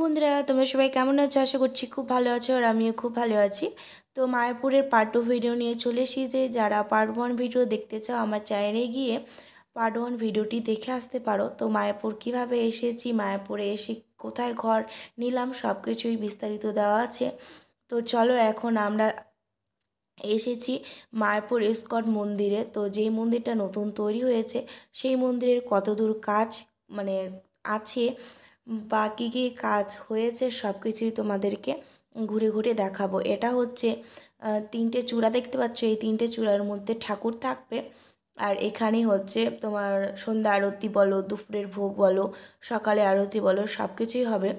বন্ধুরা, তোমরা সবাই কেমন আছো? আশা করছি খুব ভালো আছো আর আমিও খুব ভালো আছি। তো মায়াপুরের পার্ট 2 ভিডিও নিয়ে চলে এসেছি। যারা পার্ট 1 ভিডিও দেখতে চাও আমার চ্যানেলে গিয়ে পার্ট 1 ভিডিওটি দেখে আসতে পারো। তো মায়াপুর কিভাবে এসেছি, মায়াপুরে এসে কোথায় ঘর নিলাম সব কিছুই বিস্তারিত দেওয়া আছে। তো চলো এখন আমরা এসেছি মায়াপুর ইস্কন মন্দিরে। তো যেই মন্দিরটা নতুন তৈরি হয়েছে সেই মন্দিরের কতদূর কাজ মানে আছে বা কী কী কাজ হয়েছে সব কিছুই তোমাদেরকে ঘুরে ঘুরে দেখাবো। এটা হচ্ছে তিনটে চূড়া দেখতে পাচ্ছ, এই তিনটে চূড়ার মধ্যে ঠাকুর থাকবে। আর এখানেই হচ্ছে তোমার সন্ধ্যা আরতি বলো, দুপুরের ভোগ বলো, সকালে আরতি বলো, সব কিছুই হবে।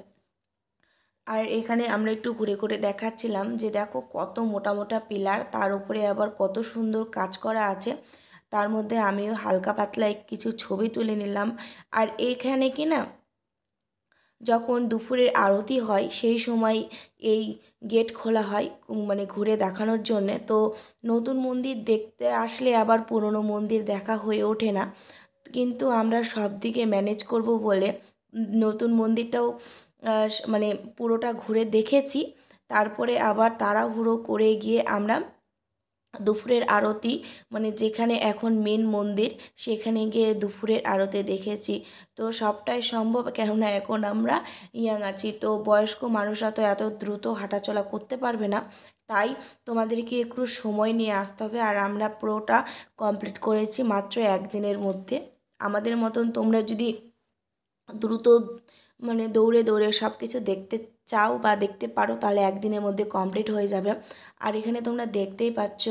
আর এখানে আমরা একটু ঘুরে ঘুরে দেখাচ্ছিলাম যে দেখো কত মোটা মোটা পিলার, তার উপরে আবার কত সুন্দর কাজ করা আছে। তার মধ্যে আমিও হালকা পাতলা কিছু ছবি তুলে নিলাম। আর এইখানে কি না, যখন দুপুরের আরতি হয় সেই সময় এই গেট খোলা হয় মানে ঘুরে দেখানোর জন্যে। তো নতুন মন্দির দেখতে আসলে আবার পুরনো মন্দির দেখা হয়ে ওঠে না, কিন্তু আমরা সব দিকে ম্যানেজ করব বলে নতুন মন্দিরটাও মানে পুরোটা ঘুরে দেখেছি। তারপরে আবার তাড়াহুড়ো করে গিয়ে আমরা দুপুরের আরতি মানে যেখানে এখন মেন মন্দির সেখানে গিয়ে দুপুরের আরতি দেখেছি। তো সবটাই সম্ভব, কেননা এখন আমরা ইয়াং আছি, তো বয়স্ক মানুষরা তো এত দ্রুত হাঁটাচলা করতে পারবে না। তাই তোমাদেরকে একটু সময় নিয়ে আসতে হবে। আর আমরা পুরোটা কমপ্লিট করেছি মাত্র একদিনের মধ্যে। আমাদের মতন তোমরা যদি দ্রুত মানে দৌড়ে দৌড়ে সব কিছু দেখতে চাও বা দেখতে পারো তাহলে একদিনের মধ্যে কমপ্লিট হয়ে যাবে। আর এখানে তোমরা দেখতেই পাচ্ছ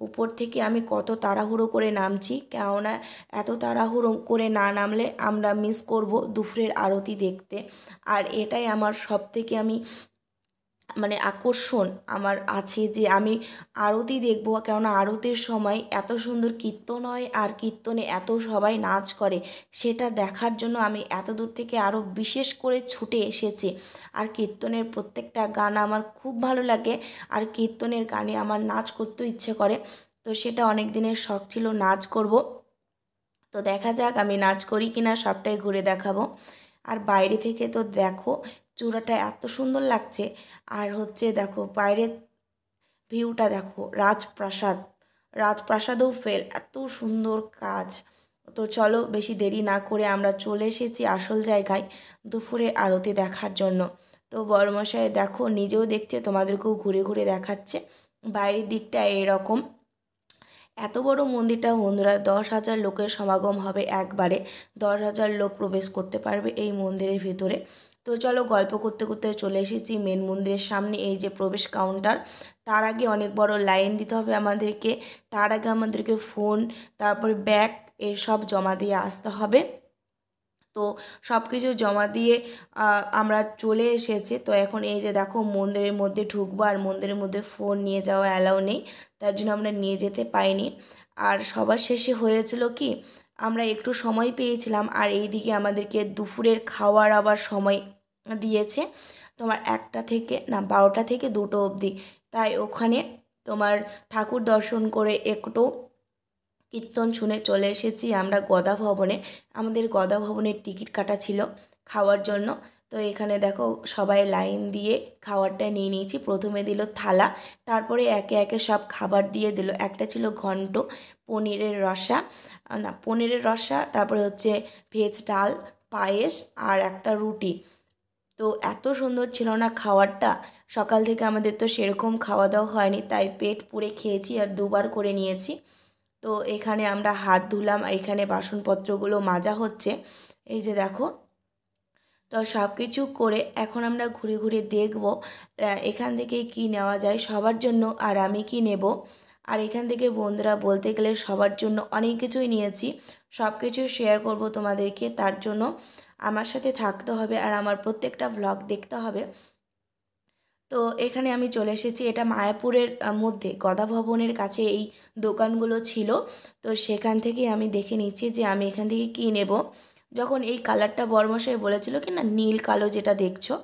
উপর থেকে আমি কত তাড়াহুড়ো করে নামছি, কেননা এত তাড়াহুড়ো করে না নামলে আমরা মিস করব দুপুরের আরতি দেখতে। আর এটাই আমার সব থেকে আমি মানে আকর্ষণ আমার আছে যে আমি আরতি দেখব, কেননা আরতির সময় এত সুন্দর কীর্তন হয় আর কীর্তনে এত সবাই নাচ করে, সেটা দেখার জন্য আমি এত দূর থেকে আরও বিশেষ করে ছুটে এসেছি। আর কীর্তনের প্রত্যেকটা গান আমার খুব ভালো লাগে, আর কীর্তনের গানে আমার নাচ করতেও ইচ্ছে করে। তো সেটা অনেক দিনের শখ ছিল, নাচ করব। তো দেখা যাক আমি নাচ করি কিনা, সবটাই ঘুরে দেখাবো। আর বাইরে থেকে তো দেখো চূড়াটা এত সুন্দর লাগছে। আর হচ্ছে দেখো বাইরের ভিউটা দেখো, রাজপ্রাসাদ, রাজপ্রাসাদও ফেল, এত সুন্দর কাজ। তো চলো বেশি দেরি না করে আমরা চলে এসেছি আসল জায়গায় দুপুরের আরতি দেখার জন্য। তো বড়মশাই দেখো নিজেও দেখছে, তোমাদেরকেও ঘুরে ঘুরে দেখাচ্ছে। বাইরের দিকটা এরকম। এত বড় মন্দিরটা বন্ধুরা, 10,000 লোকের সমাগম হবে একবারে। 10,000 লোক প্রবেশ করতে পারবে এই মন্দিরের ভিতরে। তো চলো গল্প করতে করতে চলে এসেছি মেন মন্দিরের সামনে, এই যে প্রবেশ কাউন্টার। তার আগে অনেক বড় লাইন দিতে হবে আমাদেরকে। তার আগে আমাদেরকে ফোন, তারপরে ব্যাগ এসব জমা দিয়ে আসতে হবে। তো সব কিছু জমা দিয়ে আমরা চলে এসেছি। তো এখন এই যে দেখো মন্দিরের মধ্যে ঢুকবো, আর মন্দিরের মধ্যে ফোন নিয়ে যাওয়া অ্যালাউ নেই, তার জন্য আমরা নিয়ে যেতে পাইনি। আর সবার শেষে হয়েছিল কি, আমরা একটু সময় পেয়েছিলাম আর এইদিকে আমাদেরকে দুপুরের খাওয়ার আবার সময় দিয়েছে তোমার 1টা থেকে না 12টা থেকে 2টো অবধি। তাই ওখানে তোমার ঠাকুর দর্শন করে একটু কীর্তন শুনে চলে এসেছি আমরা গদা ভবনে। আমাদের গদা ভবনের টিকিট কাটা ছিল খাওয়ার জন্য। তো এখানে দেখো সবাই লাইন দিয়ে খাবারটা নিয়ে নিয়েছি। প্রথমে দিল থালা, তারপরে একে একে সব খাবার দিয়ে দিল। একটা ছিল ঘন্ট, পনিরের রসা, না পনিরের রসা, তারপরে হচ্ছে ভেজ ডাল, পায়েস আর একটা রুটি। তো এত সুন্দর ছিল না খাবারটা। সকাল থেকে আমাদের তো সেরকম খাওয়া দাওয়া হয়নি, তাই পেট পুড়ে খেয়েছি আর দুবার করে নিয়েছি। তো এখানে আমরা হাত ধুলাম, আর এখানে বাসনপত্রগুলো মাজা হচ্ছে, এই যে দেখো। তো সব কিছু করে এখন আমরা ঘুরে ঘুরে দেখব এখান থেকে কি নেওয়া যায় সবার জন্য, আর আমি কি নেব। আর এখান থেকে বন্ধুরা বলতে গেলে সবার জন্য অনেক কিছুই নিয়েছি, সব কিছু শেয়ার করব তোমাদেরকে। তার জন্য আমার সাথে থাকতে হবে আর আমার প্রত্যেকটা ভ্লগ দেখতে হবে। তো এখানে আমি চলে এসেছি, এটা মায়াপুরের মধ্যে গদা ভবনের কাছে এই দোকানগুলো ছিল। তো সেখান থেকে আমি দেখে নিচ্ছি যে আমি এখান থেকে কী নেব। যখন এই কালারটা বড়মশাই বলেছিল কি না, নীল কালো যেটা দেখছো,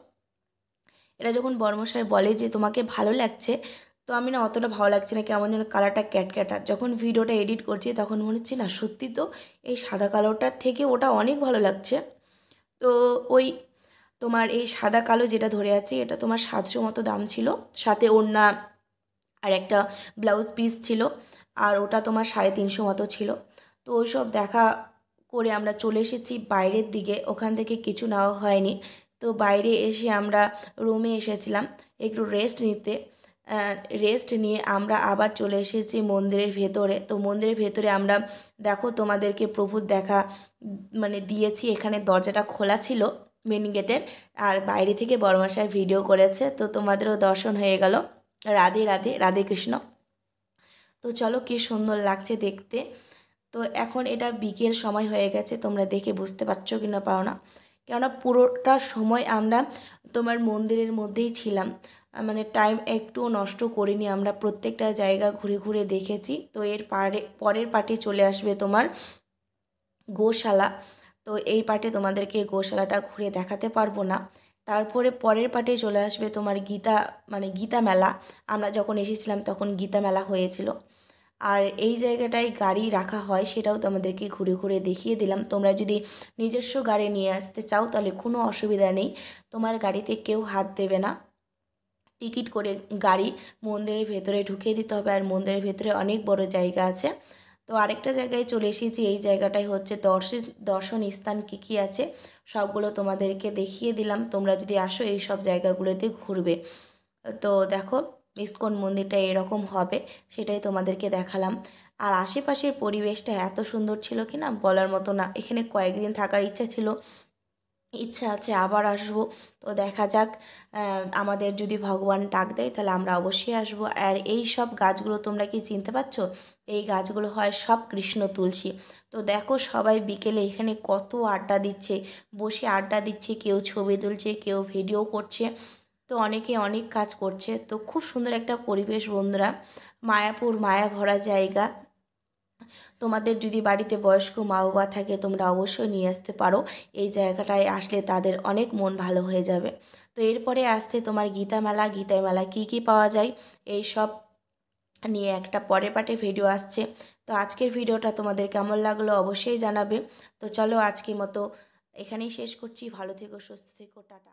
এটা যখন বড়মশাই বলে যে তোমাকে ভালো লাগছে, তো আমি না অতটা ভালো লাগছে না, কেমন যেন কালারটা ক্যাটক্যাটা। যখন ভিডিওটা এডিট করছি তখন মনে হচ্ছে না সত্যি তো এই সাদা কালোটার থেকে ওটা অনেক ভালো লাগছে। তো ওই তোমার এই সাদা কালো যেটা ধরে আছে এটা তোমার 700 মতো দাম ছিল, সাথে ওড়না আর একটা ব্লাউজ পিস ছিল, আর ওটা তোমার 350 মতো ছিল। তো ওইসব দেখা করে আমরা চলে এসেছি বাইরের দিকে, ওখান থেকে কিছু নেওয়া হয়নি। তো বাইরে এসে আমরা রুমে এসেছিলাম একটু রেস্ট নিতে। রেস্ট নিয়ে আমরা আবার চলে এসেছি মন্দিরের ভেতরে। তো মন্দিরের ভেতরে আমরা দেখো তোমাদেরকে প্রভুর দেখা মানে দিয়েছি, এখানে দরজাটা খোলা ছিল মেন গেটের, আর বাইরে থেকে বড়মশাই ভিডিও করেছে, তো তোমাদেরও দর্শন হয়ে গেল। রাধে রাধে, রাধে কৃষ্ণ। তো চলো কি সুন্দর লাগছে দেখতে। তো এখন এটা বিকেল সময় হয়ে গেছে, তোমরা দেখে বুঝতে পারছো কি না পারো না, কেননা পুরোটা সময় আমরা তোমার মন্দিরের মধ্যেই ছিলাম, মানে টাইম একটু নষ্ট করিনি, আমরা প্রত্যেকটা জায়গা ঘুরে ঘুরে দেখেছি। তো এর পরের পার্টে চলে আসবে তোমার গোশালা। তো এই পার্টে তোমাদেরকে গোশালাটা ঘুরে দেখাতে পারবো না। তারপরে পরের পার্টে চলে আসবে তোমার গীতা, মানে গীতা মেলা। আমরা যখন এসেছিলাম তখন গীতা মেলা হয়েছিল, আর এই জায়গাটায় গাড়ি রাখা হয় সেটাও তোমাদেরকে ঘুরে ঘুরে দেখিয়ে দিলাম। তোমরা যদি নিজস্ব গাড়ি নিয়ে আসতে চাও তাহলে কোনো অসুবিধা নেই, তোমার গাড়িতে কেউ হাত দেবে না। টিকিট করে গাড়ি মন্দিরের ভেতরে ঢুকিয়ে দিতে হবে, আর মন্দিরের ভেতরে অনেক বড় জায়গা আছে। তো আরেকটা জায়গায় চলে এসেছি, এই জায়গাটাই হচ্ছে দর্শন স্থান কী কী আছে সবগুলো তোমাদেরকে দেখিয়ে দিলাম। তোমরা যদি আসো এই সব জায়গাগুলোতে ঘুরবে। তো দেখো ইস্কন মন্দিরটা এরকম হবে, সেটাই তোমাদেরকে দেখালাম। আর আশেপাশের পরিবেশটা এত সুন্দর ছিল কি না বলার মতো না, এখানে কয়েকদিন থাকার ইচ্ছা ছিল, ইচ্ছা আছে আবার আসবো। তো দেখা যাক, আমাদের যদি ভগবান ডাক দেয় তাহলে আমরা অবশ্যই আসবো। আর এই সব গাছগুলো তোমরা কি চিনতে পারছো? এই গাছগুলো হয় সব কৃষ্ণ তুলসী। তো দেখো সবাই বিকেলে এখানে কত আড্ডা দিচ্ছে, বসে আড্ডা দিচ্ছে, কেউ ছবি তুলছে, কেউ ভিডিও করছে, তো অনেকে অনেক কাজ করছে। তো খুব সুন্দর একটা পরিবেশ বন্ধুরা, মায়াপুর মায়া ভরা জায়গা। তোমাদের যদি বাড়িতে বয়স্ক মা বাবা থাকে তোমরা অবশ্যই নিয়ে আসতে পারো, এই জায়গাটায় আসলে তাদের অনেক মন ভালো হয়ে যাবে। তো এরপরে আসছে তোমার গীতা মেলা। গীতা মেলা কী কী পাওয়া যায় এই সব নিয়ে একটা পরের পার্টে ভিডিও আসছে। তো আজকের ভিডিওটা তোমাদের কেমন লাগলো অবশ্যই জানাবে। তো চলো আজকের মতো এখানেই শেষ করছি, ভালো থেকো, সুস্থ থেকো, টাটা।